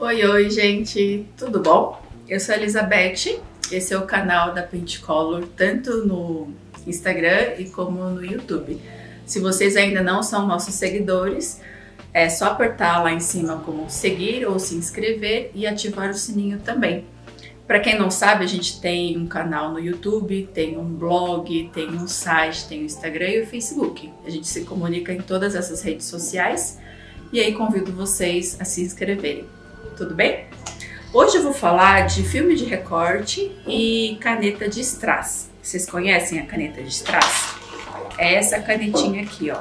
Oi, gente, tudo bom? Eu sou a Elizabeth, esse é o canal da Pentcolor, tanto no Instagram e como no YouTube. Se vocês ainda não são nossos seguidores, é só apertar lá em cima como seguir ou se inscrever e ativar o sininho também. Para quem não sabe, a gente tem um canal no YouTube, tem um blog, tem um site, tem o Instagram e o Facebook. A gente se comunica em todas essas redes sociais e aí convido vocês a se inscreverem. Tudo bem? Hoje eu vou falar de filme de recorte e caneta de strass. Vocês conhecem a caneta de strass? É essa canetinha aqui, ó.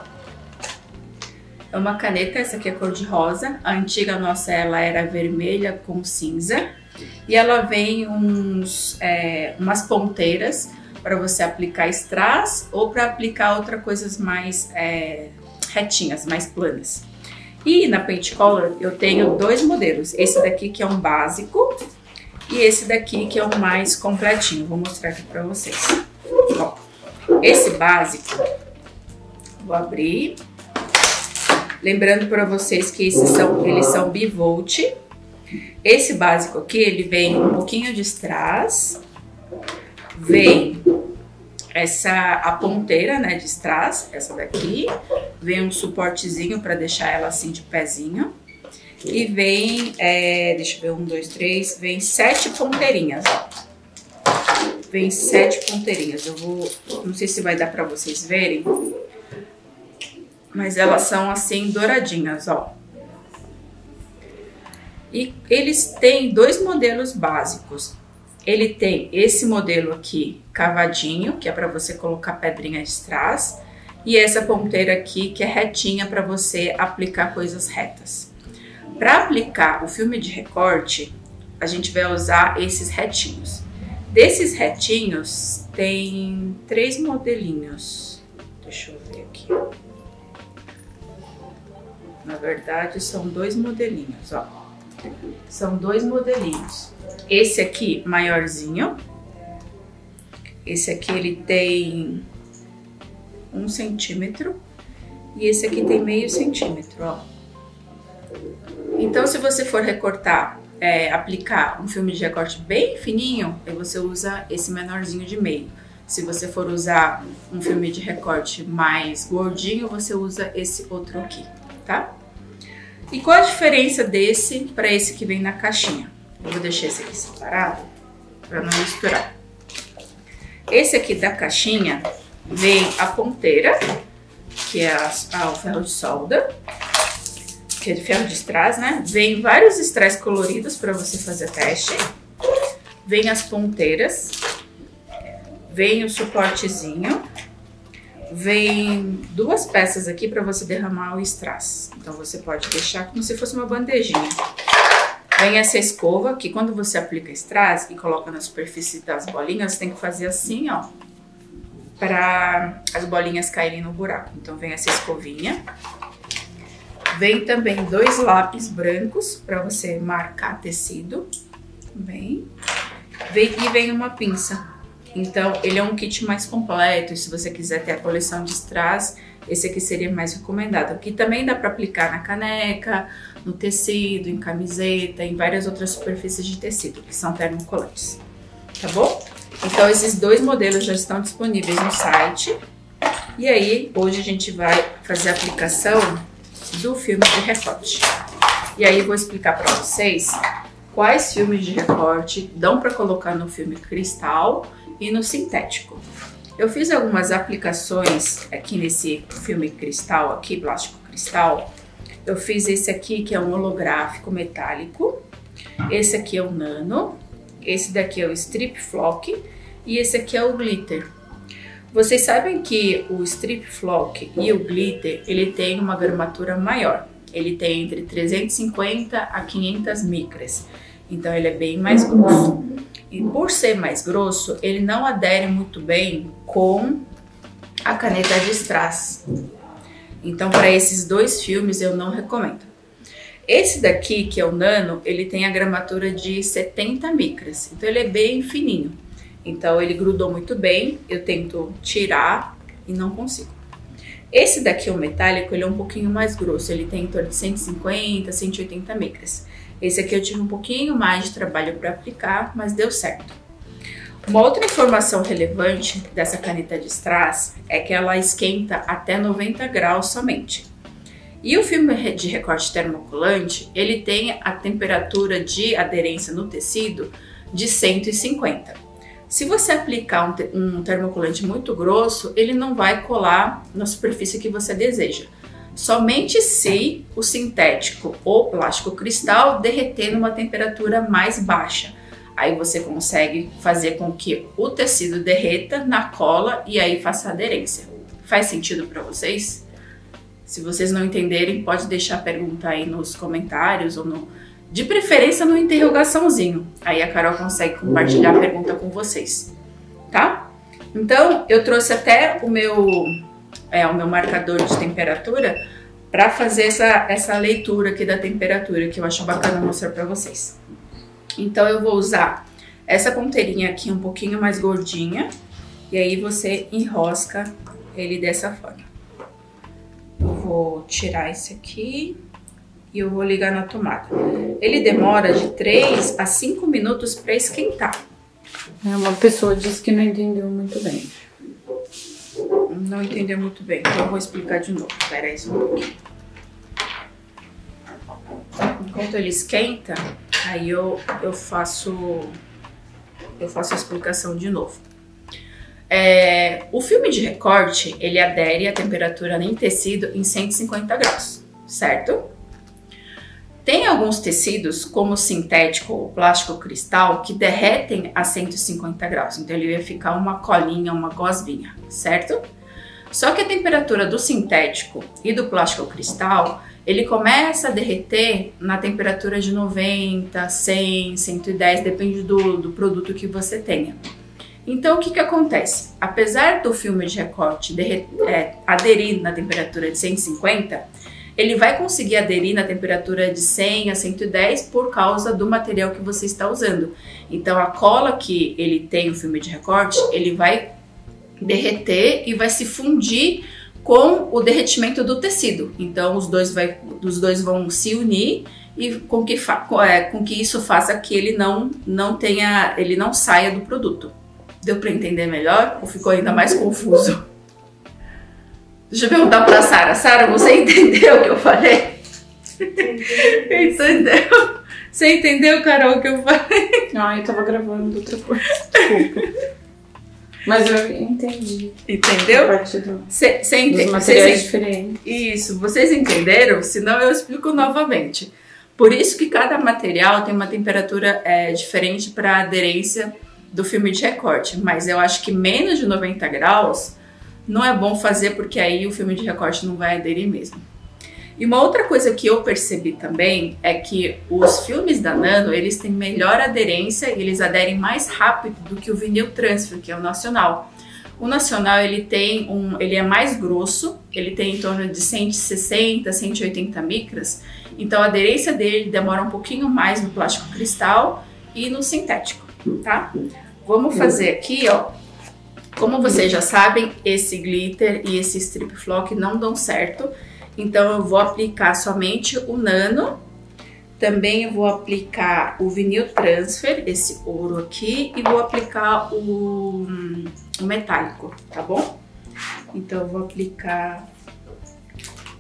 É uma caneta, essa aqui é cor de rosa. A antiga nossa, ela era vermelha com cinza. E ela vem umas ponteiras para você aplicar strass ou para aplicar outras coisas mais retinhas, mais planas. E na Pentcolor eu tenho dois modelos. Esse daqui que é um básico e esse daqui que é o mais completinho. Vou mostrar aqui para vocês. Ó, esse básico, vou abrir. Lembrando para vocês que eles são bivolt. Esse básico aqui, ele vem um pouquinho de strass, vem a ponteira, né, de strass, essa daqui, vem um suportezinho para deixar ela assim de pezinho, e vem, deixa eu ver, 1, 2, 3, vem 7 ponteirinhas, ó. Vem 7 ponteirinhas, não sei se vai dar para vocês verem, mas elas são assim douradinhas, ó. E eles têm dois modelos básicos. Ele tem esse modelo aqui, cavadinho, que é para você colocar pedrinha de strass, e essa ponteira aqui, que é retinha para você aplicar coisas retas. Para aplicar o filme de recorte, a gente vai usar esses retinhos. Desses retinhos, tem 3 modelinhos. Deixa eu ver aqui. Na verdade, são 2 modelinhos, ó. São 2 modelinhos. Esse aqui, maiorzinho. Esse aqui, ele tem 1 centímetro. E esse aqui tem meio centímetro, ó. Então, se você for recortar, aplicar um filme de recorte bem fininho, aí você usa esse menorzinho de meio. Se você for usar um filme de recorte mais gordinho, você usa esse outro aqui, tá? E qual a diferença desse para esse que vem na caixinha? Eu vou deixar esse aqui separado para não misturar. Esse aqui da caixinha vem a ponteira, que é o ferro de solda, que é de ferro de strass, né? Vem vários strass coloridos para você fazer teste. Vem as ponteiras, vem o suportezinho. Vem 2 peças aqui para você derramar o strass. Então você pode deixar como se fosse uma bandejinha. Vem essa escova que quando você aplica strass e coloca na superfície das bolinhas, você tem que fazer assim, ó, para as bolinhas caírem no buraco. Então vem essa escovinha. Vem também 2 lápis brancos para você marcar tecido. E vem uma pinça. Então, ele é um kit mais completo, e se você quiser ter a coleção de strass, esse aqui seria mais recomendado. Aqui também dá para aplicar na caneca, no tecido, em camiseta, em várias outras superfícies de tecido, que são termocolantes, tá bom? Então, esses 2 modelos já estão disponíveis no site. E aí, hoje a gente vai fazer a aplicação do filme de recorte. E aí, eu vou explicar para vocês quais filmes de recorte dão para colocar no filme cristal e no sintético. Eu fiz algumas aplicações aqui nesse filme cristal aqui, plástico cristal. Eu fiz esse aqui que é um holográfico metálico. Esse aqui é o nano. Esse daqui é o strip flock. E esse aqui é o glitter. Vocês sabem que o strip flock e o glitter, ele tem uma gramatura maior. Ele tem entre 350 a 500 micras. Então ele é bem mais grosso. E por ser mais grosso, ele não adere muito bem com a caneta de strass. Então, para esses 2 filmes, eu não recomendo. Esse daqui, que é o nano, ele tem a gramatura de 70 micras. Então, ele é bem fininho. Então, ele grudou muito bem. Eu tento tirar e não consigo. Esse daqui, o metálico, ele é um pouquinho mais grosso. Ele tem em torno de 150, 180 micras. Esse aqui eu tive um pouquinho mais de trabalho para aplicar, mas deu certo. Uma outra informação relevante dessa caneta de strass é que ela esquenta até 90 graus somente. E o filme de recorte termocolante, ele tem a temperatura de aderência no tecido de 150. Se você aplicar um termocolante muito grosso, ele não vai colar na superfície que você deseja. Somente se o sintético ou plástico cristal derreter numa temperatura mais baixa. Aí você consegue fazer com que o tecido derreta na cola e aí faça aderência. Faz sentido para vocês? Se vocês não entenderem, pode deixar a pergunta aí nos comentários ou de preferência no interrogaçãozinho. Aí a Carol consegue compartilhar a pergunta com vocês, tá? Então, eu trouxe até o meu marcador de temperatura para fazer essa leitura aqui da temperatura, que eu acho bacana mostrar para vocês. Então, eu vou usar essa ponteirinha aqui um pouquinho mais gordinha, e aí você enrosca ele dessa forma. Eu vou tirar esse aqui e eu vou ligar na tomada. Ele demora de 3 a 5 minutos para esquentar. Uma pessoa disse que não entendeu muito bem. Não entendeu muito bem, então eu vou explicar de novo. Espera aí só um pouquinho. Enquanto ele esquenta, aí eu faço a explicação de novo. O filme de recorte, ele adere à temperatura em tecido em 150 graus, certo? Tem alguns tecidos, como o sintético ou plástico cristal, que derretem a 150 graus. Então ele vai ficar uma colinha, uma gosminha, certo? Só que a temperatura do sintético e do plástico cristal, ele começa a derreter na temperatura de 90, 100, 110, depende do produto que você tenha. Então, o que acontece? Apesar do filme de recorte aderir na temperatura de 150, ele vai conseguir aderir na temperatura de 100 a 110 por causa do material que você está usando. Então, a cola que ele tem, o filme de recorte, ele vai derreter e vai se fundir com o derretimento do tecido. Então, os dois vão se unir e com que isso faça que ele não saia do produto. Deu para entender melhor ou ficou ainda mais confuso? Deixa eu perguntar para a Sara. Sara, você entendeu o que eu falei? Entendeu? Você entendeu, Carol, o que eu falei? Não, eu tava gravando outra coisa. Desculpa. Mas eu entendi. Entendeu? A partir dos materiais diferentes. Isso, vocês entenderam? Senão eu explico novamente. Por isso que cada material tem uma temperatura diferente para aderência do filme de recorte, mas eu acho que menos de 90 graus não é bom fazer, porque aí o filme de recorte não vai aderir mesmo. E uma outra coisa que eu percebi também é que os filmes da Nano, eles têm melhor aderência e eles aderem mais rápido do que o vinil transfer, que é o nacional. O nacional, ele é mais grosso, ele tem em torno de 160, 180 micras, então a aderência dele demora um pouquinho mais no plástico cristal e no sintético, tá? Vamos fazer aqui, ó. Como vocês já sabem, esse glitter e esse strip flock não dão certo. Então eu vou aplicar somente o nano. Também eu vou aplicar o vinil transfer, esse ouro aqui. E vou aplicar o metálico, tá bom? Então eu vou aplicar...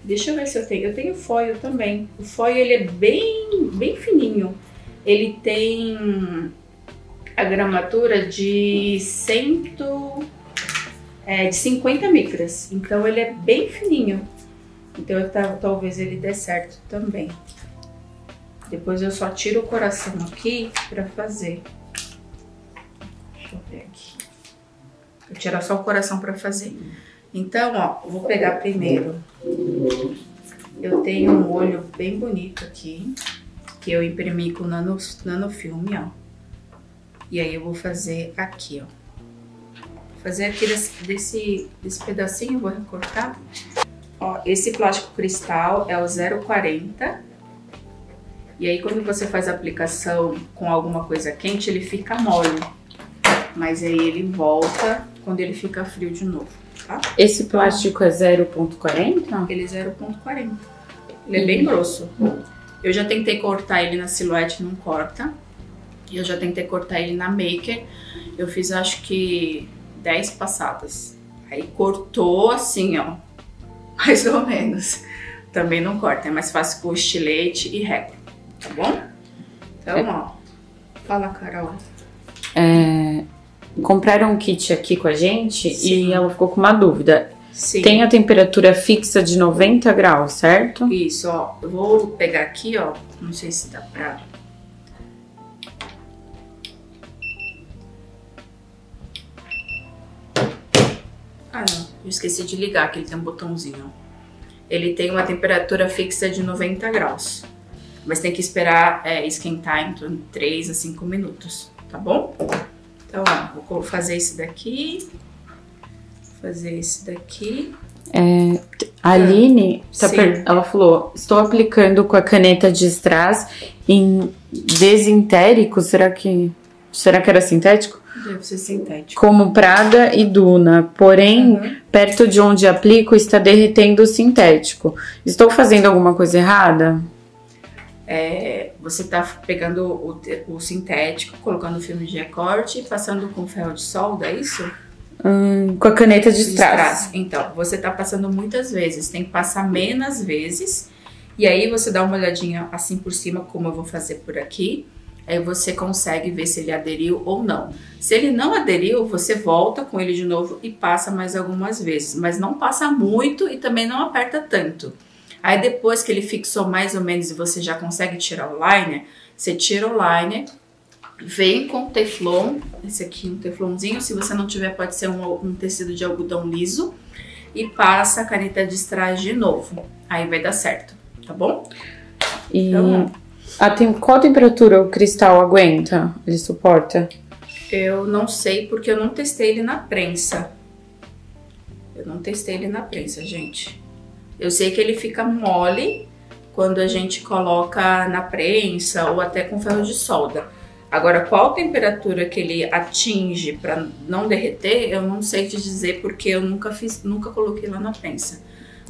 Deixa eu ver se eu tenho. Eu tenho foil também. O foil, ele é bem fininho. Ele tem... a gramatura de 50 micras, então ele é bem fininho, então talvez ele dê certo também. Depois eu só tiro o coração aqui para fazer. Deixa eu ver aqui. Eu tirar só o coração para fazer. Então, ó, eu vou pegar primeiro. Eu tenho um olho bem bonito aqui, que eu imprimi com nanofilme, ó. E aí eu vou fazer aqui, ó. Vou fazer aqui desse pedacinho, eu vou recortar. Ó, esse plástico cristal é o 0,40. E aí quando você faz a aplicação com alguma coisa quente, ele fica mole. Mas aí ele volta quando ele fica frio de novo, tá? Esse plástico é 0,40? Ele é 0,40. Ele é bem grosso. Eu já tentei cortar ele na Silhouette, não corta. E eu já tentei cortar ele na Maker. Eu fiz acho que 10 passadas. Aí cortou assim, ó. Mais ou menos. Também não corta, é mais fácil com estilete e régua, tá bom? Então, ó. Fala, Carol. Compraram um kit aqui com a gente. Sim. E ela ficou com uma dúvida. Sim. Tem a temperatura fixa de 90 graus, certo? Isso, ó. Eu vou pegar aqui, ó. Não sei se dá pra... Ah, não. Eu esqueci de ligar, que ele tem um botãozinho. Ele tem uma temperatura fixa de 90 graus. Mas tem que esperar esquentar em torno de 3 a 5 minutos, tá bom? Então, ó, vou fazer esse daqui. Fazer esse daqui. A Aline, Sim. ela falou, estou aplicando com a caneta de strass em desintérico, será que era sintético? Deve ser sintético. Como Prada e Duna, porém, perto de onde aplico está derretendo o sintético. Estou fazendo alguma coisa errada? Você tá pegando o sintético, colocando o filme de recorte e passando com ferro de solda, é isso? Com a caneta de strass. Então, você tá passando muitas vezes, tem que passar menos vezes. E aí você dá uma olhadinha assim por cima, como eu vou fazer por aqui. Aí você consegue ver se ele aderiu ou não. Se ele não aderiu, você volta com ele de novo e passa mais algumas vezes. Mas não passa muito e também não aperta tanto. Aí depois que ele fixou mais ou menos e você já consegue tirar o liner, você tira o liner, vem com teflon, esse aqui um teflonzinho, se você não tiver pode ser um tecido de algodão liso, e passa a caneta de strass de novo. Aí vai dar certo, tá bom? E então, qual temperatura o cristal aguenta? Ele suporta? Eu não sei porque eu não testei ele na prensa. Gente. Eu sei que ele fica mole quando a gente coloca na prensa ou até com ferro de solda. Agora, qual temperatura que ele atinge para não derreter, eu não sei te dizer porque eu nunca coloquei lá na prensa.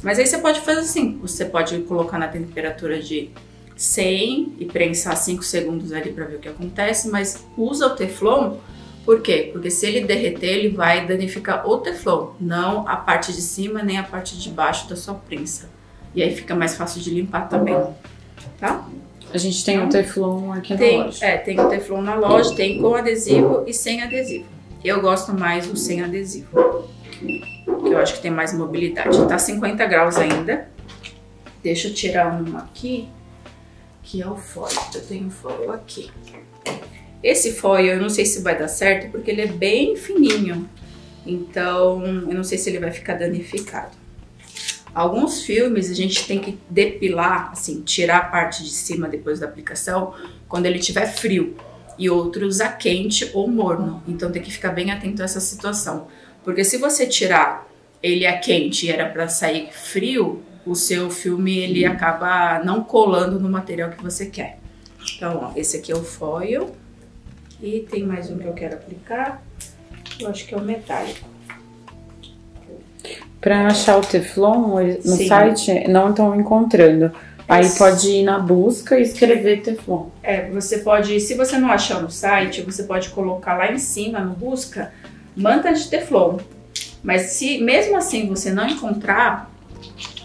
Mas aí você pode fazer assim, você pode colocar na temperatura de 100 e prensar 5 segundos ali para ver o que acontece, mas usa o teflon. Por quê? Porque se ele derreter, ele vai danificar o teflon, não a parte de cima nem a parte de baixo da sua prensa. E aí fica mais fácil de limpar também, tá? A gente tem o teflon aqui na loja. Tem o teflon na loja, tem com adesivo e sem adesivo. Eu gosto mais do sem adesivo, que eu acho que tem mais mobilidade. Tá 50 graus ainda. Deixa eu tirar uma aqui, que é o foil. Eu tenho foil aqui. Esse foil eu não sei se vai dar certo, porque ele é bem fininho. Então, eu não sei se ele vai ficar danificado. Alguns filmes a gente tem que depilar, assim, tirar a parte de cima depois da aplicação, quando ele estiver frio. E outros a quente ou morno. Então tem que ficar bem atento a essa situação. Porque se você tirar ele a quente e era para sair frio, o seu filme ele acaba não colando no material que você quer. Então, ó, esse aqui é o foil. E tem mais um que eu quero aplicar. Eu acho que é o metálico. Para achar o teflon no site, não estão encontrando. Aí pode ir na busca e escrever teflon. Você pode, se você não achar no site, você pode colocar lá em cima no busca, manta de teflon. Mas se mesmo assim você não encontrar,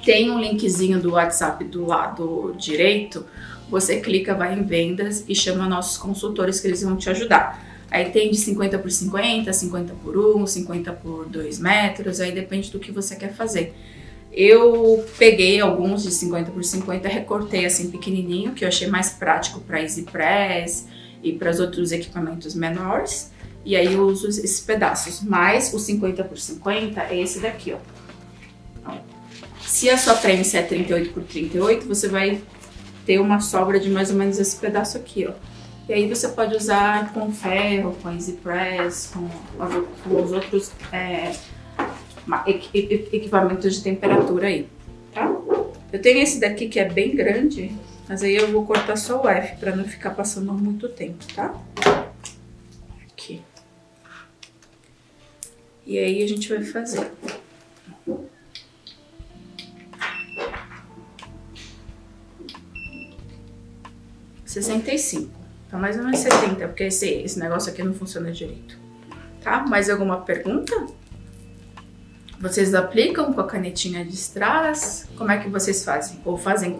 tem um linkzinho do WhatsApp do lado direito. Você clica, vai em vendas e chama nossos consultores que eles vão te ajudar. Aí tem de 50 por 50, 50 por 1, 50 por 2 metros, aí depende do que você quer fazer. Eu peguei alguns de 50 por 50, recortei assim pequenininho, que eu achei mais prático para Easy Press e para os outros equipamentos menores. E aí eu uso esses pedaços, mas o 50 por 50 é esse daqui, ó. Se a sua prensa é 38 por 38, você vai ter uma sobra de mais ou menos esse pedaço aqui, ó. E aí você pode usar com ferro, com Easy Press, com os outros equipamentos de temperatura aí, tá? Eu tenho esse daqui que é bem grande, mas aí eu vou cortar só o F para não ficar passando muito tempo, tá? Aqui. E aí a gente vai fazer. 65. Tá mais ou menos 70, porque esse negócio aqui não funciona direito. Tá? Mais alguma pergunta? Vocês aplicam com a canetinha de strass? Como é que vocês fazem? Ou fazem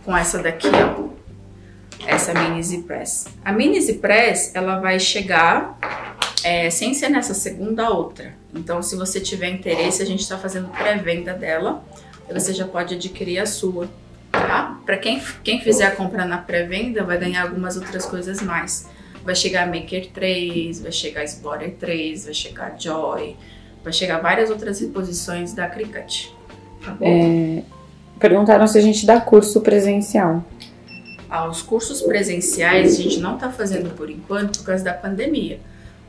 com essa daqui, ó. Essa mini Z-Press. A mini Z-Press, ela vai chegar sem ser nessa segunda outra. Então, se você tiver interesse, a gente tá fazendo pré-venda dela. E você já pode adquirir a sua, tá? Pra quem fizer a compra na pré-venda, vai ganhar algumas outras coisas mais. Vai chegar a Maker 3, vai chegar a Explorer 3, vai chegar a Joy... Vai chegar várias outras reposições da Cricut. Tá bom? Perguntaram se a gente dá curso presencial. Os cursos presenciais a gente não tá fazendo por enquanto por causa da pandemia.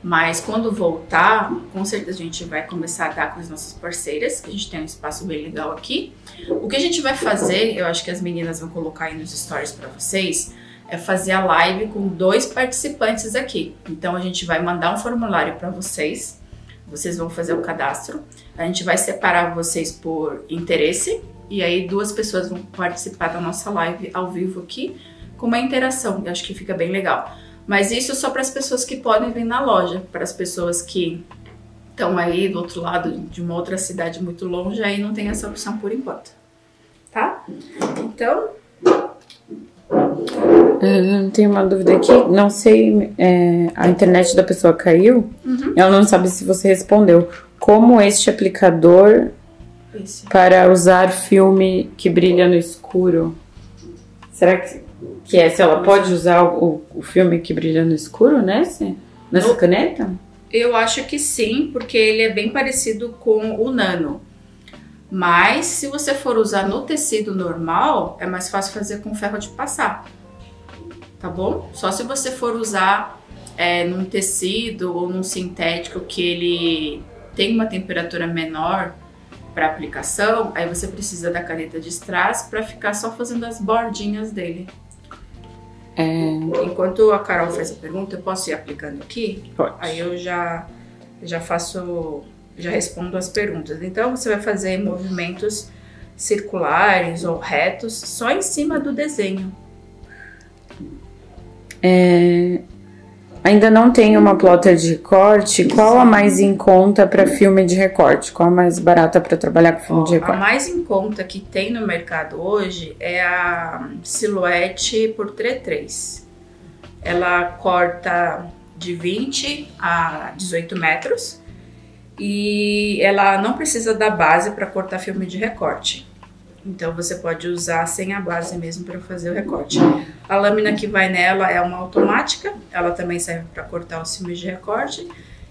Mas quando voltar, com certeza a gente vai começar a dar com as nossas parceiras, que a gente tem um espaço bem legal aqui. O que a gente vai fazer, eu acho que as meninas vão colocar aí nos stories para vocês, é fazer a live com 2 participantes aqui. Então a gente vai mandar um formulário para vocês. Vocês vão fazer o cadastro, a gente vai separar vocês por interesse e aí 2 pessoas vão participar da nossa live ao vivo aqui com uma interação, eu acho que fica bem legal. Mas isso só para as pessoas que podem vir na loja, para as pessoas que estão aí do outro lado de uma outra cidade muito longe, aí não tem essa opção por enquanto, tá? Então... Tem uma dúvida aqui, não sei, a internet da pessoa caiu, ela não sabe se você respondeu. Como este aplicador para usar filme que brilha no escuro? Será que se ela pode usar o filme que brilha no escuro nessa caneta? Eu acho que sim, porque ele é bem parecido com o Nano. Mas se você for usar no tecido normal, é mais fácil fazer com ferro de passar. Tá bom? Só se você for usar num tecido ou num sintético que ele tem uma temperatura menor para aplicação, aí você precisa da caneta de strass para ficar só fazendo as bordinhas dele. Enquanto a Carol faz a pergunta, eu posso ir aplicando aqui? Pode. Aí eu já respondo as perguntas. Então você vai fazer movimentos circulares ou retos só em cima do desenho. Ainda não tem uma plotter de recorte. Qual a mais em conta para filme de recorte? Qual a mais barata para trabalhar com filme de recorte? A mais em conta que tem no mercado hoje é a Silhouette por 3x3. Ela corta de 20 a 18 metros e ela não precisa da base para cortar filme de recorte. Então você pode usar sem a base mesmo para fazer o recorte. A lâmina que vai nela é uma automática, ela também serve para cortar os filmes de recorte.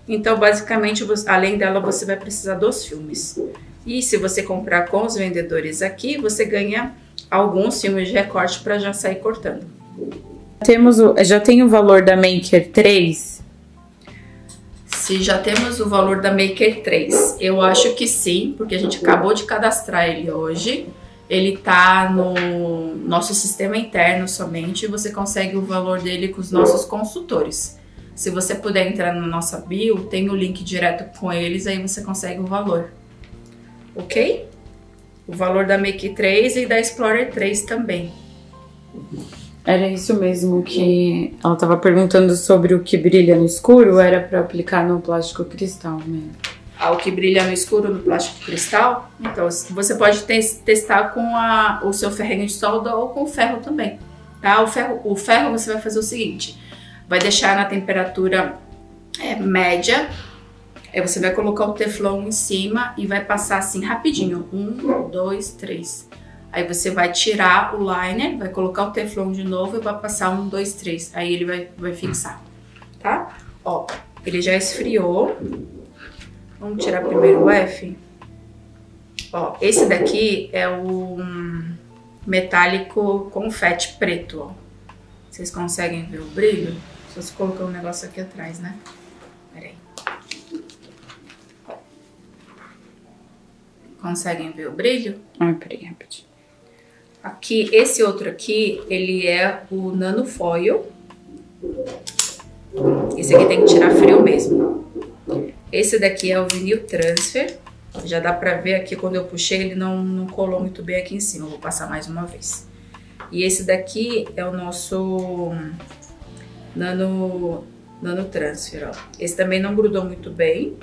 Então basicamente, além dela, você vai precisar dos filmes. E se você comprar com os vendedores aqui, você ganha alguns filmes de recorte para já sair cortando. Já tem o valor da Maker 3? Se já temos o valor da Maker 3, eu acho que sim, porque a gente acabou de cadastrar ele hoje. Ele tá no nosso sistema interno somente e você consegue o valor dele com os nossos consultores. Se você puder entrar na nossa bio, tem o link direto com eles, aí você consegue o valor. Ok? O valor da Maker 3 e da Explorer 3 também. Era isso mesmo que ela estava perguntando sobre o que brilha no escuro, era para aplicar no plástico cristal mesmo. O que brilha no escuro no plástico cristal? Então você pode testar com o seu ferrinho de solda ou com o ferro também. Tá? O ferro você vai fazer o seguinte, vai deixar na temperatura média, aí você vai colocar o teflon em cima e vai passar assim rapidinho, 1, 2, 3. Aí você vai tirar o liner, vai colocar o teflon de novo e vai passar 1, 2, 3. Aí ele vai fixar, tá? Ó, ele já esfriou. Vamos tirar primeiro o F. Ó, esse daqui é o metálico confete preto, ó. Vocês conseguem ver o brilho? Só se colocar um negócio aqui atrás, né? Peraí. Conseguem ver o brilho? Peraí, rapidinho. Aqui, esse outro aqui, ele é o Nano Foil. Esse aqui tem que tirar frio mesmo. Esse daqui é o Vinil Transfer. Já dá pra ver aqui, quando eu puxei, ele não colou muito bem aqui em cima. Eu vou passar mais uma vez. E esse daqui é o nosso Nano Transfer, ó. Esse também não grudou muito bem.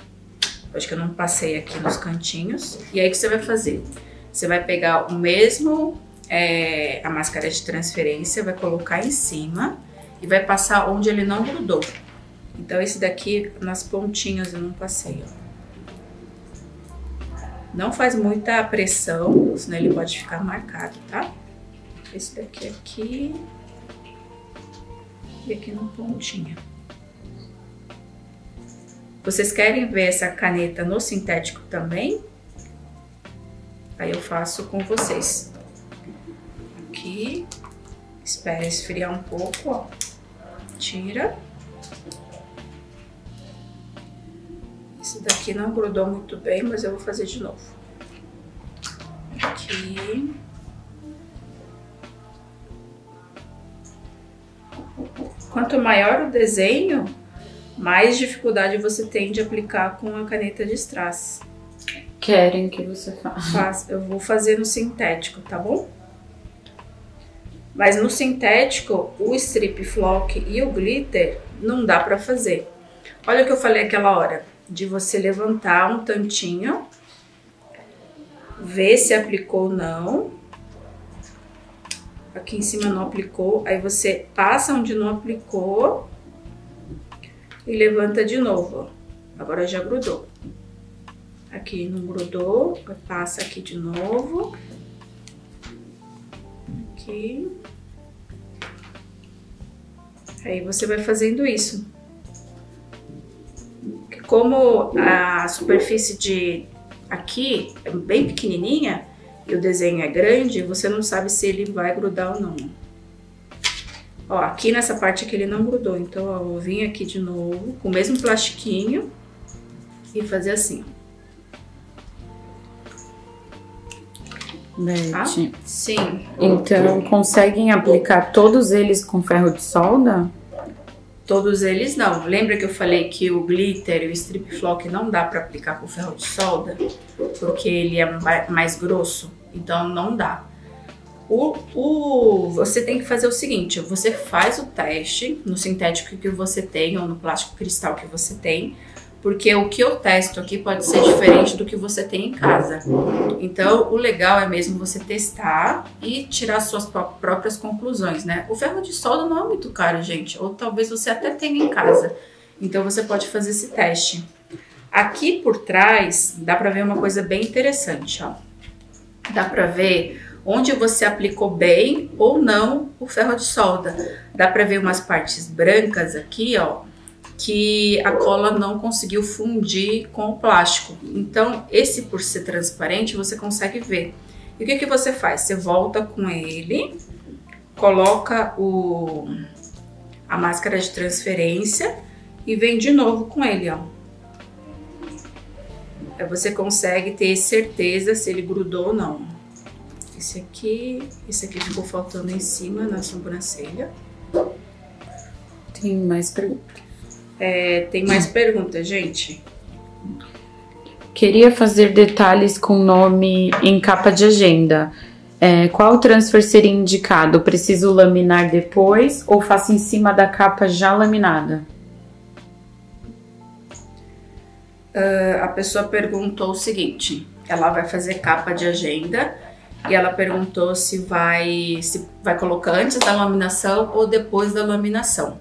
Acho que eu não passei aqui nos cantinhos. E aí o que você vai fazer? Você vai pegar o mesmo, a máscara de transferência, vai colocar em cima e vai passar onde ele não grudou. Então esse daqui nas pontinhas eu não passei, ó. Não faz muita pressão, senão ele pode ficar marcado, tá? Esse daqui aqui e aqui na pontinha. Vocês querem ver essa caneta no sintético também? Aí eu faço com vocês. Aqui, espera esfriar um pouco, ó. Tira. Esse daqui não grudou muito bem, mas eu vou fazer de novo. Aqui. Quanto maior o desenho, mais dificuldade você tem de aplicar com a caneta de strass. Querem que você faça? Eu vou fazer no sintético, tá bom? Mas no sintético, o strip flock e o glitter não dá pra fazer. Olha o que eu falei aquela hora, de você levantar um tantinho, ver se aplicou ou não. Aqui em cima não aplicou, aí você passa onde não aplicou e levanta de novo, ó. Agora já grudou. Aqui não grudou, passa aqui de novo. Aqui. Aí você vai fazendo isso. Como a superfície de aqui é bem pequenininha e o desenho é grande, você não sabe se ele vai grudar ou não. Ó, aqui nessa parte aqui ele não grudou, então ó, eu vou vir aqui de novo com o mesmo plastiquinho e fazer assim. Beth, tá? Sim. Então, conseguem aplicar todos eles com ferro de solda? Todos eles não. Lembra que eu falei que o glitter e o strip flock não dá para aplicar com ferro de solda? Porque ele é mais grosso, então não dá. Você tem que fazer o seguinte, você faz o teste no sintético que você tem ou no plástico cristal que você tem, porque o que eu testo aqui pode ser diferente do que você tem em casa. Então, o legal é mesmo você testar e tirar suas próprias conclusões, né? O ferro de solda não é muito caro, gente, ou talvez você até tenha em casa. Então, você pode fazer esse teste. Aqui por trás, dá pra ver uma coisa bem interessante, ó. Dá pra ver onde você aplicou bem ou não o ferro de solda. Dá pra ver umas partes brancas aqui, ó, que a cola não conseguiu fundir com o plástico. Então, esse por ser transparente, você consegue ver. E o que que você faz? Você volta com ele, coloca a máscara de transferência e vem de novo com ele, ó. Aí você consegue ter certeza se ele grudou ou não. Esse aqui ficou faltando em cima na sobrancelha. Tem mais perguntas? Tem mais perguntas, gente? Queria fazer detalhes com nome em capa de agenda. Qual transfer seria indicado? Preciso laminar depois ou faço em cima da capa já laminada? A pessoa perguntou o seguinte, ela vai fazer capa de agenda e ela perguntou se vai colocar antes da laminação ou depois da laminação.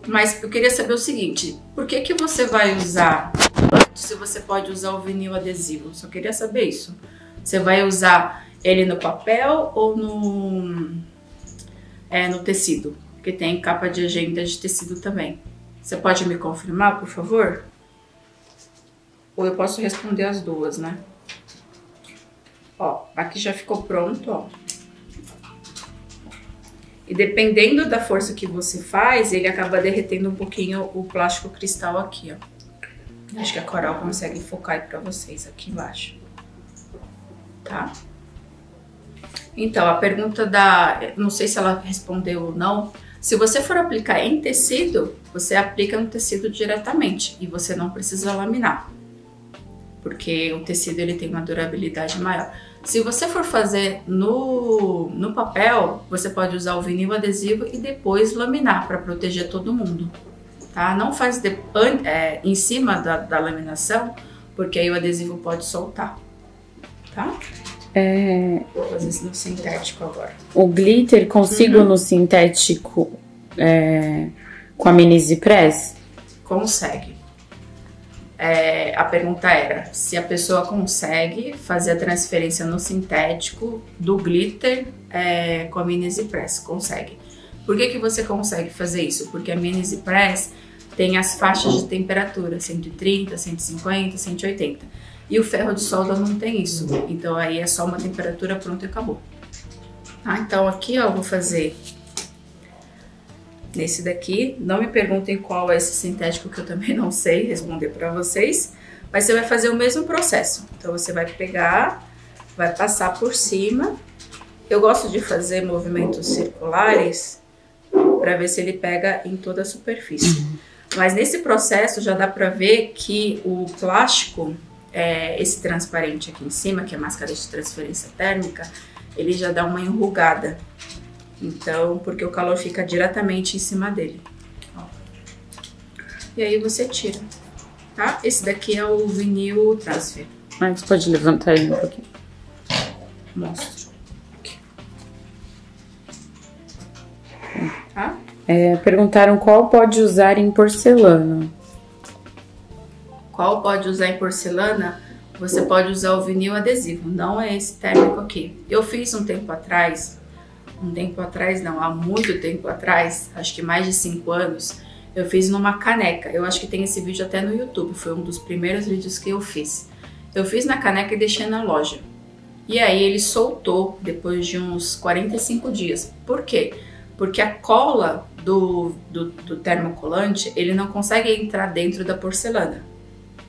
Mas eu queria saber o seguinte, por que que você vai usar, se você pode usar o vinil adesivo? Só queria saber isso. Você vai usar ele no papel ou no tecido? Porque tem capa de agenda de tecido também. Você pode me confirmar, por favor? Ou eu posso responder as duas, né? Ó, aqui já ficou pronto, ó. E dependendo da força que você faz, ele acaba derretendo um pouquinho o plástico cristal aqui, ó. Acho que a Coral consegue focar aí pra vocês aqui embaixo. Tá? Então, a pergunta não sei se ela respondeu ou não. Se você for aplicar em tecido, você aplica no tecido diretamente e você não precisa laminar. porque o tecido ele tem uma durabilidade maior. Se você for fazer no papel, você pode usar o vinil adesivo e depois laminar para proteger todo mundo, tá? Não faz em cima da laminação, porque aí o adesivo pode soltar, tá? Vou fazer isso no sintético agora. O glitter consigo no sintético com a Mini Easy Press? Consegue. A pergunta era se a pessoa consegue fazer a transferência no sintético do glitter com a Mini Easy Press. Consegue. Por que você consegue fazer isso? Porque a Mini Easy Press tem as faixas de temperatura, 130, 150, 180. E o ferro de solda não tem isso. Então aí é só uma temperatura, pronto e acabou. Tá? Então aqui ó, eu vou fazer nesse daqui. Não me perguntem qual é esse sintético, que eu também não sei responder para vocês. Mas você vai fazer o mesmo processo. Então você vai pegar, vai passar por cima. Eu gosto de fazer movimentos circulares para ver se ele pega em toda a superfície. Mas nesse processo já dá para ver que o plástico, esse transparente aqui em cima, que é a máscara de transferência térmica, ele já dá uma enrugada. Então, porque o calor fica diretamente em cima dele. Ó. E aí você tira, tá? Esse daqui é o vinil transfer. Mas pode levantar ele um pouquinho. Mostro. Aqui. Tá? Perguntaram qual pode usar em porcelana. Qual pode usar em porcelana? Você pode usar o vinil adesivo, não é esse térmico aqui. Eu fiz um tempo atrás, há muito tempo atrás, acho que mais de 5 anos, eu fiz numa caneca. Eu acho que tem esse vídeo até no YouTube, foi um dos primeiros vídeos que eu fiz. Eu fiz na caneca e deixei na loja. E aí ele soltou depois de uns 45 dias. Por quê? Porque a cola do termocolante, ele não consegue entrar dentro da porcelana,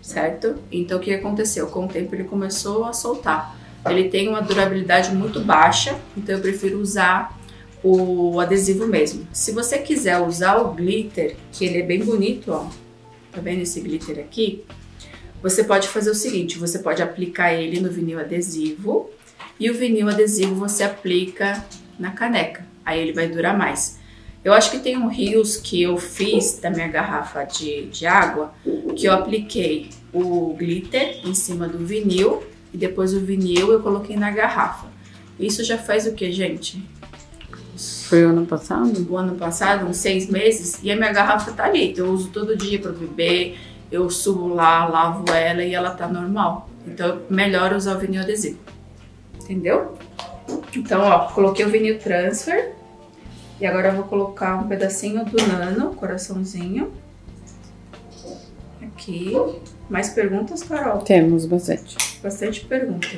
certo? Então o que aconteceu? Com o tempo ele começou a soltar. Ele tem uma durabilidade muito baixa, então eu prefiro usar o adesivo mesmo. Se você quiser usar o glitter, que ele é bem bonito, ó, tá vendo esse glitter aqui? Você pode fazer o seguinte, você pode aplicar ele no vinil adesivo e o vinil adesivo você aplica na caneca, aí ele vai durar mais. Eu acho que tem um rios que eu fiz da minha garrafa de água, que eu apliquei o glitter em cima do vinil e depois o vinil eu coloquei na garrafa. Isso já faz o que, gente? Foi o ano passado? O ano passado, uns 6 meses, e a minha garrafa tá ali. Eu uso todo dia para beber, eu subo lá, lavo ela e ela tá normal. Então, melhor usar o vinil adesivo. Entendeu? Então, ó, coloquei o vinil transfer. E agora eu vou colocar um pedacinho do nano, coraçãozinho. Aqui. Mais perguntas, Carol? Temos bastante. Bastante perguntas.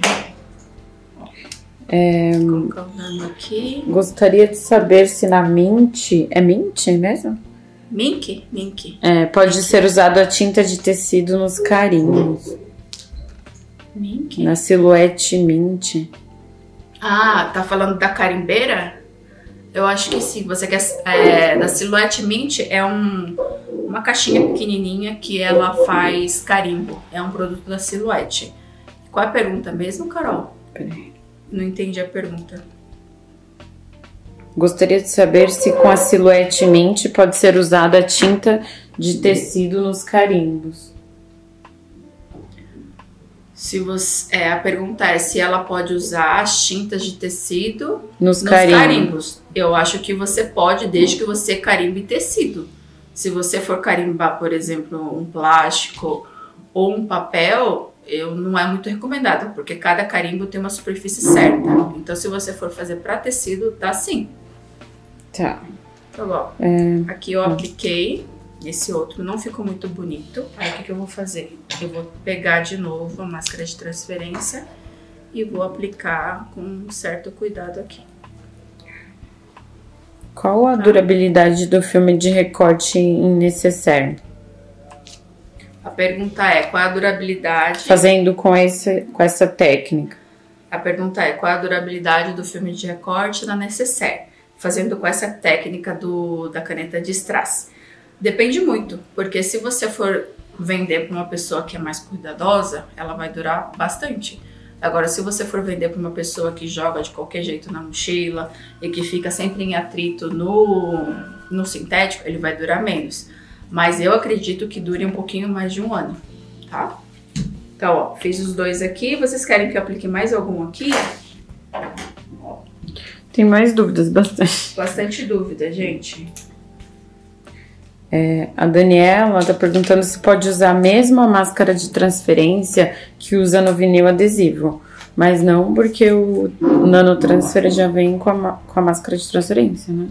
Vou colocar o nano aqui. Gostaria de saber se na Mint... É Mint mesmo? Mink? Mink. Pode ser usado a tinta de tecido nos carimbos. Mink? Na silhuete Mint. Ah, tá falando da carimbeira? Eu acho que sim. Você quer... da silhuete Mint é uma caixinha pequenininha que ela faz carimbo. É um produto da silhuete. Qual é a pergunta mesmo, Carol? Peraí. Não entendi a pergunta. Gostaria de saber se com a silhuete Mint pode ser usada a tinta de tecido nos carimbos. A pergunta é se ela pode usar as tintas de tecido nos carimbos. Eu acho que você pode, desde que você carimbe tecido. Se você for carimbar, por exemplo, um plástico ou um papel, não é muito recomendado, porque cada carimbo tem uma superfície certa. Então, se você for fazer para tecido, dá sim. Tá. Tá bom. Aqui eu apliquei. Esse outro não ficou muito bonito. Aí o que eu vou fazer? Eu vou pegar de novo a máscara de transferência e vou aplicar com um certo cuidado aqui. Qual a durabilidade do filme de recorte em necessaire? A pergunta é, qual a durabilidade... Fazendo com essa técnica. A pergunta é, qual a durabilidade do filme de recorte na necessaire? Fazendo com essa técnica da caneta de strass. Depende muito, porque se você for vender para uma pessoa que é mais cuidadosa, ela vai durar bastante. Agora, se você for vender para uma pessoa que joga de qualquer jeito na mochila e que fica sempre em atrito no sintético, ele vai durar menos. Mas eu acredito que dure um pouquinho mais de 1 ano, tá? Então, ó, fiz os 2 aqui. Vocês querem que eu aplique mais algum aqui? Tem mais dúvidas, bastante. Bastante dúvida, gente. A Daniela tá perguntando se pode usar mesmo a máscara de transferência que usa no vinil adesivo. Mas não, porque o nanotransfer já vem com a máscara de transferência, né?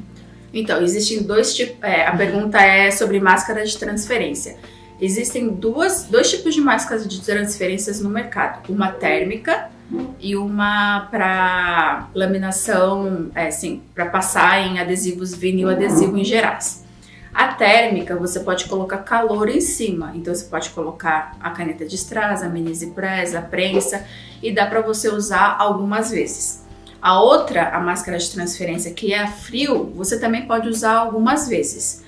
Então, existem 2 tipos. A pergunta é sobre máscara de transferência. Existem dois tipos de máscaras de transferências no mercado. Uma térmica e uma para laminação, para passar em adesivos vinil adesivo em gerais. A térmica, você pode colocar calor em cima. Então, você pode colocar a caneta de strass, a mini zipress, a prensa e dá para você usar algumas vezes. A outra, a máscara de transferência, que é a frio, você também pode usar algumas vezes.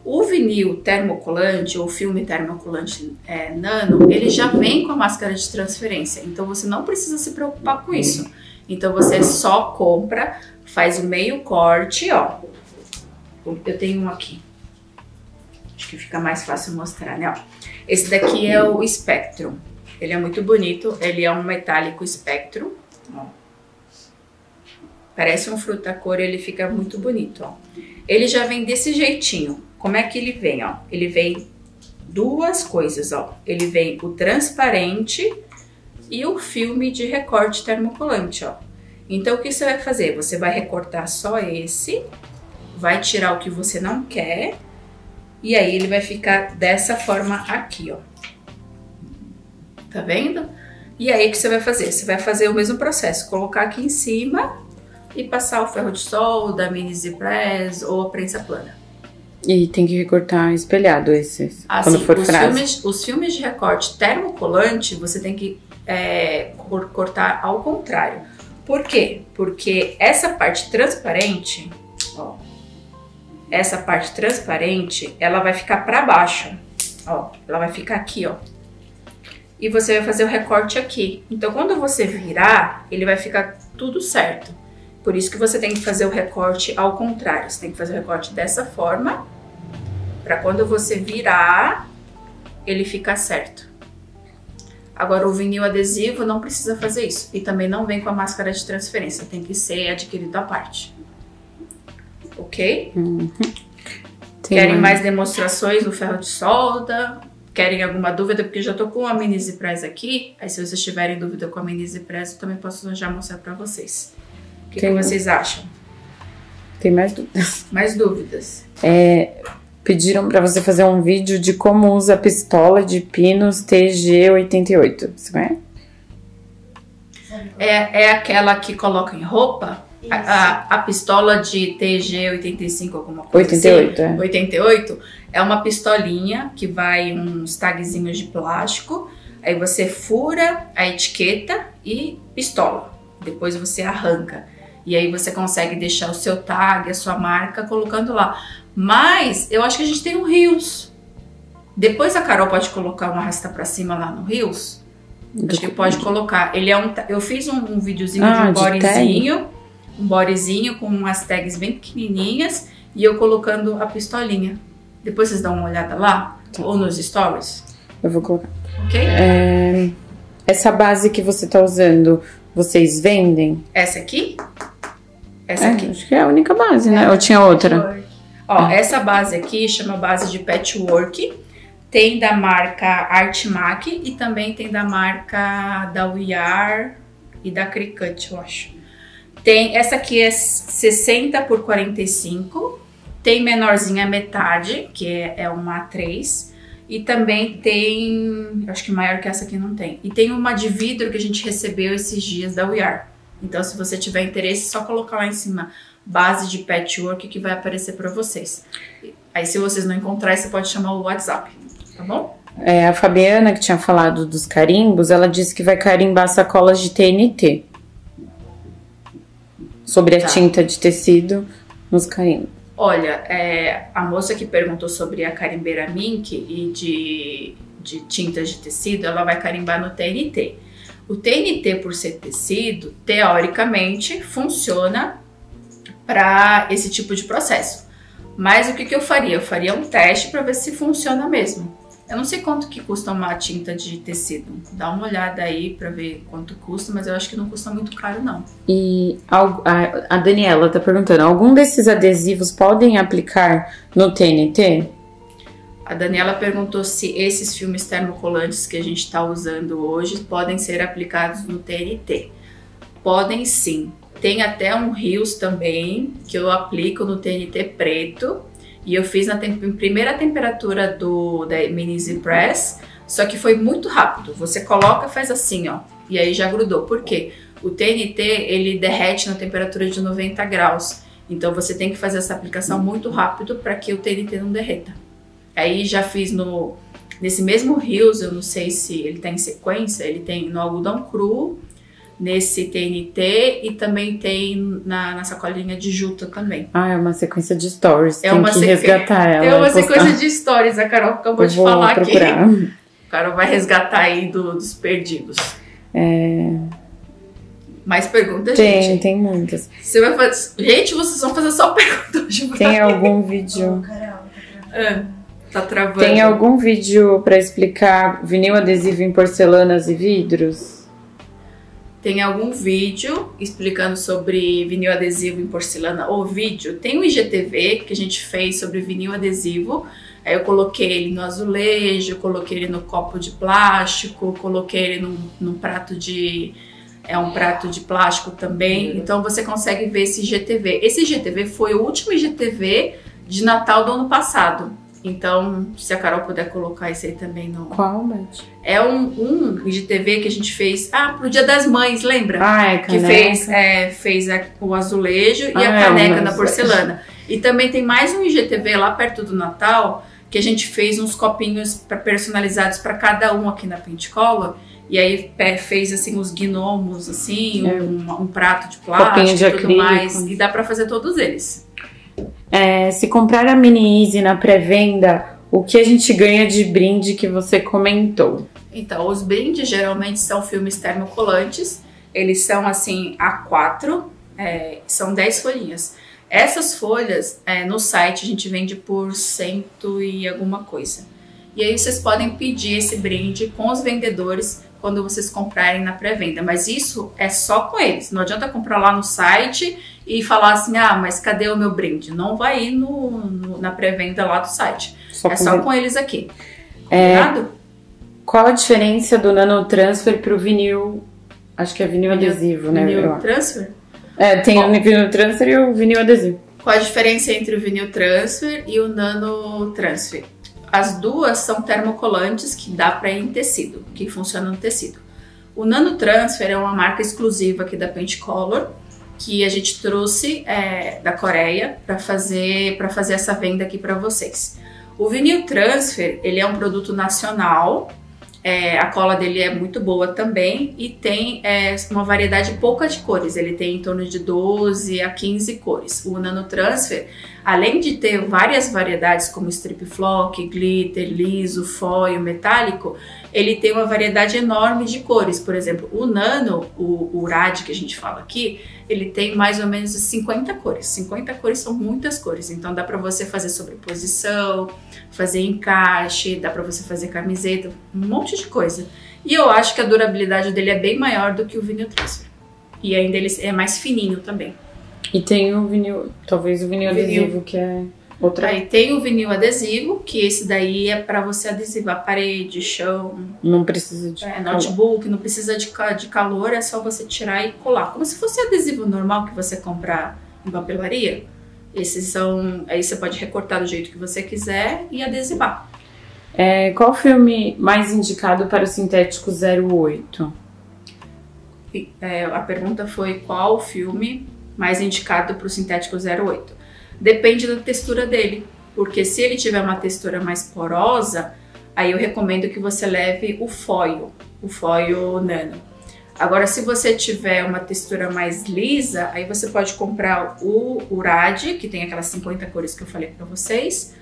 O vinil termocolante ou filme termocolante nano, ele já vem com a máscara de transferência, então você não precisa se preocupar com isso. Então você só compra, faz o meio corte, ó. Eu tenho um aqui. Acho que fica mais fácil mostrar, né? Ó. Esse daqui é o Spectrum. Ele é muito bonito, ele é um metálico Spectrum, ó. Parece um fruta-cor, ele fica muito bonito, ó. Ele já vem desse jeitinho. Como é que ele vem, ó? Ele vem 2 coisas, ó. Ele vem o transparente e o filme de recorte termocolante, ó. Então, o que você vai fazer? Você vai recortar só esse, vai tirar o que você não quer, e aí ele vai ficar dessa forma aqui, ó. Tá vendo? E aí, o que você vai fazer? Você vai fazer o mesmo processo, colocar aqui em cima e passar o ferro de solda, a mini zipress ou a prensa plana. E tem que recortar espelhado esses, quando for frase. Os filmes de recorte termocolante, você tem que cortar ao contrário. Por quê? Porque essa parte transparente, ó, essa parte transparente, ela vai ficar para baixo, ó, ela vai ficar aqui, ó. E você vai fazer o recorte aqui. Então, quando você virar, ele vai ficar tudo certo. Por isso que você tem que fazer o recorte ao contrário. Você tem que fazer o recorte dessa forma, para quando você virar, ele ficar certo. Agora, o vinil adesivo não precisa fazer isso. E também não vem com a máscara de transferência. Tem que ser adquirido à parte. Ok? Uhum. Querem mais demonstrações do ferro de solda? Querem alguma dúvida? Porque eu já tô com a mini zipress aqui. Aí, se vocês tiverem dúvida com a mini zipress, eu também posso já mostrar para vocês. O que vocês acham? Tem mais dúvidas. Mais dúvidas. Pediram para você fazer um vídeo de como usa a pistola de pinos TG88. Você conhece? É aquela que coloca em roupa? A pistola de TG85, alguma coisa 88, assim. 88 é uma pistolinha que vai uns tagzinhos de plástico. Aí você fura a etiqueta e pistola. Depois você arranca. E aí você consegue deixar o seu tag, a sua marca, colocando lá. Mas eu acho que a gente tem um Reels. Depois a Carol pode colocar uma rasta pra cima lá no Reels. Acho que pode colocar. Ele é eu fiz um videozinho de um bodyzinho. Um bodyzinho com umas tags bem pequenininhas. E eu colocando a pistolinha. Depois vocês dão uma olhada lá. Tá. Ou nos stories. Eu vou colocar. Ok? Essa base que você tá usando, vocês vendem? Essa aqui? Essa aqui. Acho que é a única base, né? Ou tinha outra? Ó, essa base aqui chama base de patchwork. Tem da marca Artmac e também tem da marca da We Are e da Cricut, eu acho. Tem, essa aqui é 60 por 45. Tem menorzinha metade, que é uma A3. E também tem, acho que maior que essa aqui não tem. E tem uma de vidro que a gente recebeu esses dias da We Are. Então, se você tiver interesse, é só colocar lá em cima base de patchwork que vai aparecer para vocês. Aí, se vocês não encontrarem, você pode chamar o WhatsApp, tá bom? A Fabiana, que tinha falado dos carimbos, ela disse que vai carimbar sacolas de TNT. Sobre a tinta de tecido nos carimbos. Olha, a moça que perguntou sobre a carimbeira Mink e de tintas de tecido, ela vai carimbar no TNT. O TNT, por ser tecido, teoricamente funciona para esse tipo de processo. Mas o que eu faria? Eu faria um teste para ver se funciona mesmo. Eu não sei quanto que custa uma tinta de tecido. Dá uma olhada aí para ver quanto custa, mas eu acho que não custa muito caro, não. E a Daniela tá perguntando, algum desses adesivos podem aplicar no TNT? A Daniela perguntou se esses filmes termocolantes que a gente está usando hoje podem ser aplicados no TNT. Podem sim. Tem até um Rios também, que eu aplico no TNT preto. E eu fiz na primeira temperatura da Mini Easy Press, só que foi muito rápido. Você coloca e faz assim, ó, e aí já grudou. Por quê? O TNT, ele derrete na temperatura de 90 graus. Então você tem que fazer essa aplicação muito rápido para que o TNT não derreta. Aí já fiz nesse mesmo Rios, eu não sei se ele tá em sequência, ele tem no algodão cru, nesse TNT e também tem na sacolinha de juta também. Ah, é uma sequência de stories. Tem que resgatar ela. É uma sequência de stories, a Carol acabou de falar aqui. A Carol vai resgatar aí dos perdidos. Mais perguntas, gente? Tem muitas. Você vai fazer... Gente, vocês vão fazer só perguntas hoje. Tem algum vídeo... Tá travando. Tem algum vídeo para explicar vinil adesivo em porcelanas e vidros? Tem algum vídeo explicando sobre vinil adesivo em porcelana ou vídeo. Tem um IGTV que a gente fez sobre vinil adesivo. Aí eu coloquei ele no azulejo, coloquei ele no copo de plástico, coloquei ele num prato de... um prato de plástico também. Então você consegue ver esse IGTV. Esse IGTV foi o último IGTV de Natal do ano passado. Então, se a Carol puder colocar isso aí também no... Qual, Beth? É um IGTV que a gente fez pro Dia das Mães, lembra? Que fez o azulejo e a caneca da porcelana. E também tem mais um IGTV lá perto do Natal que a gente fez uns copinhos personalizados para cada um aqui na Pentecola. E aí fez assim os gnomos, assim, um prato de plástico de e tudo acrílico. Mais. E dá para fazer todos eles. Se comprar a Mini Easy na pré-venda, o que a gente ganha de brinde que você comentou? Então, os brindes geralmente são filmes termocolantes. Eles são assim A4, são 10 folhinhas. Essas folhas, no site, a gente vende por 100 e alguma coisa. E aí vocês podem pedir esse brinde com os vendedores quando vocês comprarem na pré-venda. Mas isso é só com eles. Não adianta comprar lá no site e falar assim, mas cadê o meu brinde? Não vai ir na pré-venda lá do site. Só com eles aqui. Combinado? Qual a diferença do nanotransfer pro vinil? Acho que é vinil adesivo, né? Vinil transfer? Tem o vinil transfer e o vinil adesivo. Qual a diferença entre o vinil transfer e o nanotransfer? As duas são termocolantes que dá para ir em tecido, que funciona no tecido. O nanotransfer é uma marca exclusiva aqui da Pentecolor, que a gente trouxe da Coreia para fazer essa venda aqui para vocês. O vinil transfer, ele é um produto nacional, a cola dele é muito boa também e tem uma variedade pouca de cores, ele tem em torno de 12 a 15 cores. O nanotransfer, além de ter várias variedades como strip flock, glitter, liso, foil, metálico, ele tem uma variedade enorme de cores. Por exemplo, o nano, o urad que a gente fala aqui, ele tem mais ou menos 50 cores. 50 cores são muitas cores, então dá para você fazer sobreposição, fazer encaixe, dá para você fazer camiseta, um monte de coisa. E eu acho que a durabilidade dele é bem maior do que o vinil transfer. E ainda ele é mais fininho também. E tem o vinil, talvez o vinil adesivo, que é outra. Aí tem o vinil adesivo, que esse daí é para você adesivar parede, chão. Não precisa de notebook, não precisa de calor, é só você tirar e colar. Como se fosse adesivo normal que você comprar em papelaria. Esses são, aí você pode recortar do jeito que você quiser e adesivar. Qual filme mais indicado para o sintético 08? A pergunta foi qual filme mais indicado para o sintético 08. Depende da textura dele, porque se ele tiver uma textura mais porosa, aí eu recomendo que você leve o foil nano. Agora, se você tiver uma textura mais lisa, aí você pode comprar o urad, que tem aquelas 50 cores que eu falei para vocês,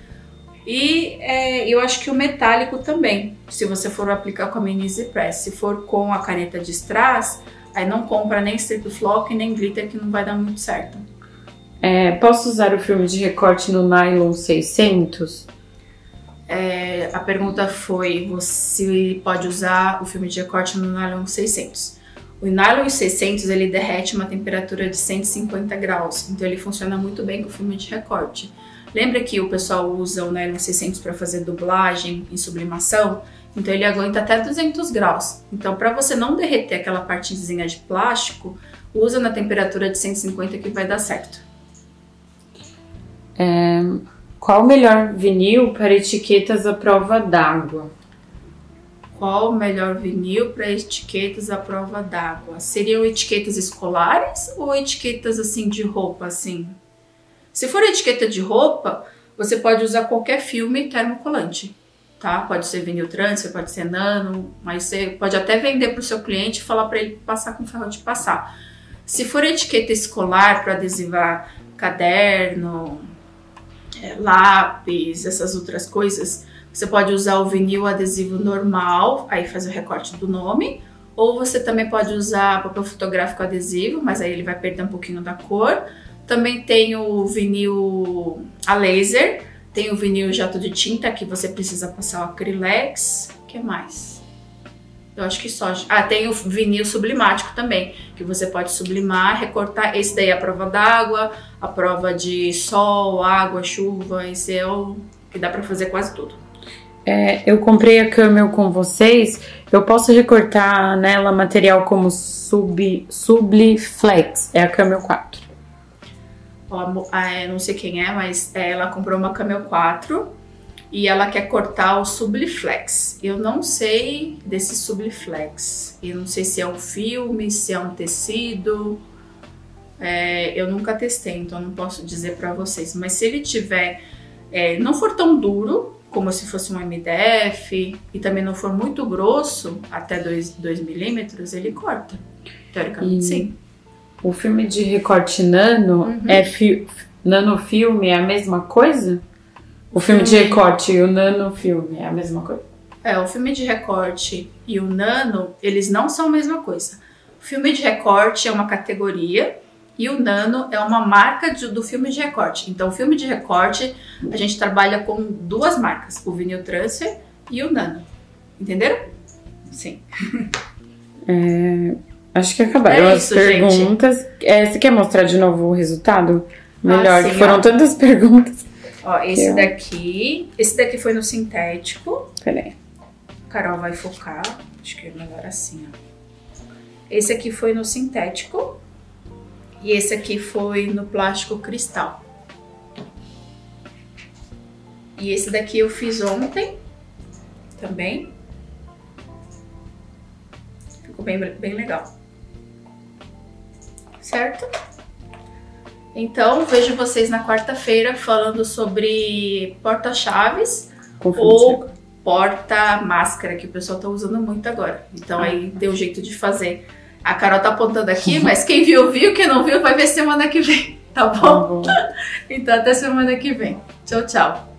E eu acho que o metálico também, se você for aplicar com a mini Easy Press. Se for com a caneta de strass, aí não compra nem strip flock nem glitter, que não vai dar muito certo. Posso usar o filme de recorte no nylon 600? A pergunta foi, você pode usar o filme de recorte no nylon 600. O nylon 600 ele derrete uma temperatura de 150 graus, então ele funciona muito bem com o filme de recorte. Lembra que o pessoal usa o nylon 600 para fazer dublagem e sublimação? Então ele aguenta até 200 graus. Então para você não derreter aquela partezinha de plástico, usa na temperatura de 150 que vai dar certo. Qual o melhor vinil para etiquetas à prova d'água? Qual o melhor vinil para etiquetas à prova d'água? Seriam etiquetas escolares ou etiquetas assim de roupa assim? Se for etiqueta de roupa, você pode usar qualquer filme termocolante, tá? Pode ser vinil transfer, pode ser nano, mas você pode até vender para o seu cliente e falar para ele passar com ferro de passar. Se for etiqueta escolar para adesivar caderno, lápis, essas outras coisas, você pode usar o vinil adesivo normal, aí faz o recorte do nome, ou você também pode usar papel fotográfico adesivo, mas aí ele vai perder um pouquinho da cor. Também tem o vinil a laser, tem o vinil jato de tinta, que você precisa passar o acrylex. O que mais? Eu acho que só. Tem o vinil sublimático também, que você pode sublimar, recortar. Esse daí é a prova d'água, a prova de sol, água, chuva. Esse é o que dá pra fazer quase tudo. Eu comprei a Camel com vocês. Eu posso recortar nela material como Subliflex. É a Camel 4. Não sei quem é, mas ela comprou uma Camel 4 e ela quer cortar o Subliflex. Eu não sei desse Subliflex. Eu não sei se é um filme, se é um tecido. Eu nunca testei, então não posso dizer pra vocês. Mas se ele tiver, não for tão duro como se fosse um MDF e também não for muito grosso, até 2 milímetros, ele corta. Teoricamente, sim. O filme de recorte nano, nanofilme é a mesma coisa? O filme de recorte e o nanofilme é a mesma coisa? O filme de recorte e o nano, eles não são a mesma coisa. O filme de recorte é uma categoria e o nano é uma marca do filme de recorte. Então, o filme de recorte, a gente trabalha com 2 marcas, o vinil transfer e o nano. Entenderam? Sim. Acho que acabaram as perguntas. Você quer mostrar de novo o resultado? Melhor, sim, que foram tantas perguntas. Esse daqui foi no sintético. Peraí. Carol vai focar. Acho que é melhor assim, ó. Esse aqui foi no sintético. E esse aqui foi no plástico cristal. E esse daqui eu fiz ontem também. Ficou bem legal. Certo? Então, vejo vocês na quarta-feira falando sobre porta-chaves ou porta-máscara, que o pessoal tá usando muito agora. Então, aí deu jeito de fazer. A Carol tá apontando aqui, mas quem viu, viu. Quem não viu, vai ver semana que vem. Tá bom? Então, até semana que vem. Tchau, tchau.